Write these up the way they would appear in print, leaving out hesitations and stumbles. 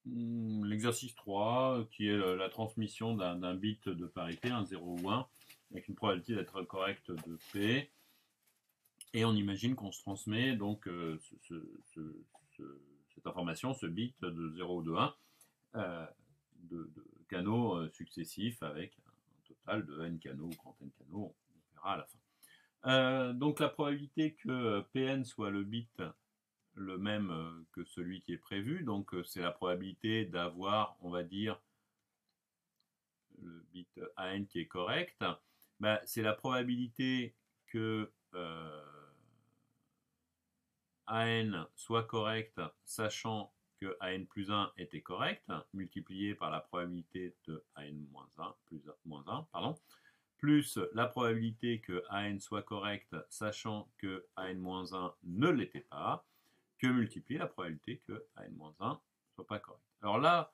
L'exercice 3, qui est la transmission d'un bit de parité, un 0 ou 1, avec une probabilité d'être correcte de P. Et on imagine qu'on se transmet donc cette information, ce bit de 0 ou de 1, de canaux successifs avec un total de n canaux ou grand n canaux, on verra à la fin. Donc la probabilité que Pn soit le bit le même que celui qui est prévu, donc c'est la probabilité d'avoir, on va dire, le bit AN qui est correct, bah, c'est la probabilité que AN soit correct, sachant que AN plus 1 était correct, multiplié par la probabilité de AN-1, pardon, plus la probabilité que AN soit correct, sachant que AN-1 ne l'était pas, que multiplier la probabilité que AN-1 ne soit pas correct. Alors là,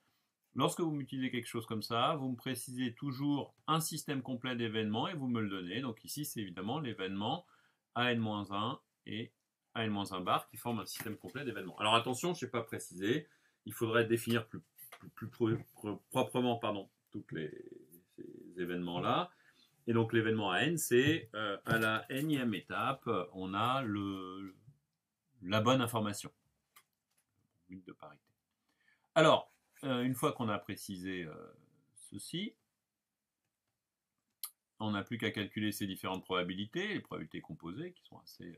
lorsque vous m'utilisez quelque chose comme ça, vous me précisez toujours un système complet d'événements et vous me le donnez. Donc ici, c'est évidemment l'événement AN-1 et AN-1 bar qui forment un système complet d'événements. Alors attention, je n'ai pas précisé, il faudrait définir plus proprement tous ces événements-là. Et donc l'événement AN, c'est à la nème étape, on a la bonne information. But de parité. Alors, une fois qu'on a précisé ceci, on n'a plus qu'à calculer ces différentes probabilités, les probabilités composées qui sont qui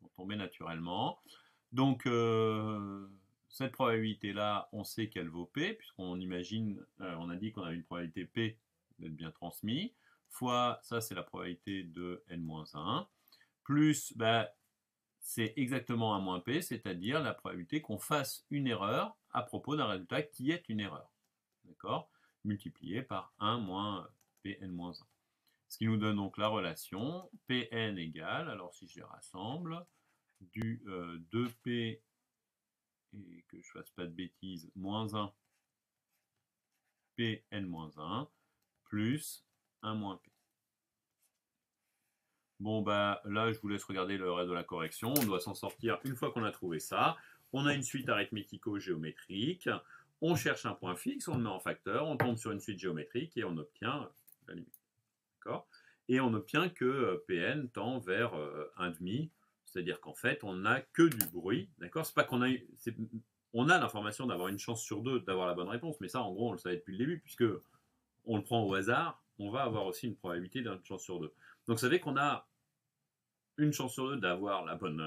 vont tomber naturellement. Donc, cette probabilité-là, on sait qu'elle vaut P, puisqu'on imagine, on a dit qu'on avait une probabilité P d'être bien transmis, fois, ça c'est la probabilité de n-1, plus, bah, c'est exactement 1 moins P, c'est-à-dire la probabilité qu'on fasse une erreur à propos d'un résultat qui est une erreur. D'accord? Multiplié par 1 moins Pn-1. Ce qui nous donne donc la relation Pn égale, alors si je les rassemble, du 2P, et que je ne fasse pas de bêtises, moins 1 Pn-1, plus 1 moins P. Bon, bah là, je vous laisse regarder le reste de la correction. On doit s'en sortir une fois qu'on a trouvé ça. On a une suite arithmético-géométrique. On cherche un point fixe, on le met en facteur, on tombe sur une suite géométrique et on obtient la limite. D'accord? Et on obtient que Pn tend vers 1,5, c'est-à-dire qu'en fait, on n'a que du bruit. D'accord? C'est pas qu'on a on a l'information d'avoir une chance sur deux d'avoir la bonne réponse, mais ça, en gros, on le savait depuis le début, puisque on le prend au hasard, on va avoir aussi une probabilité d'une chance sur deux. Donc, ça veut dire qu'on a une chance sur deux d'avoir la bonne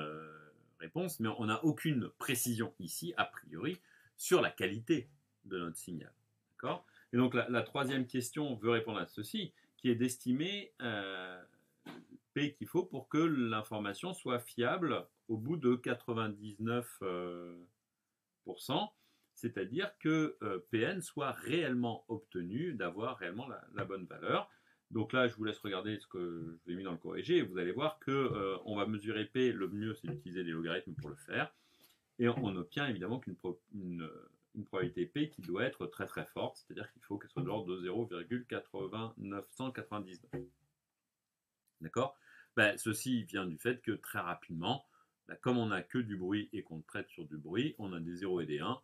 réponse, mais on n'a aucune précision ici, a priori, sur la qualité de notre signal. D'accord? Et donc la troisième question veut répondre à ceci, qui est d'estimer P qu'il faut pour que l'information soit fiable au bout de 99%, c'est-à-dire que Pn soit réellement obtenu, d'avoir réellement la bonne valeur. Donc là, je vous laisse regarder ce que je vous ai mis dans le corrigé et vous allez voir que on va mesurer P, le mieux c'est d'utiliser des logarithmes pour le faire. Et on obtient évidemment une probabilité P qui doit être très très forte, c'est-à-dire qu'il faut qu'elle soit de l'ordre de 0,8999. D'accord? Ben, ceci vient du fait que très rapidement, ben, comme on n'a que du bruit et qu'on traite sur du bruit, on a des 0 et des 1,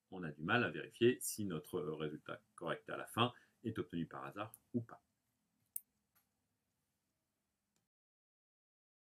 on a du mal à vérifier si notre résultat correct à la fin est obtenu par hasard ou pas.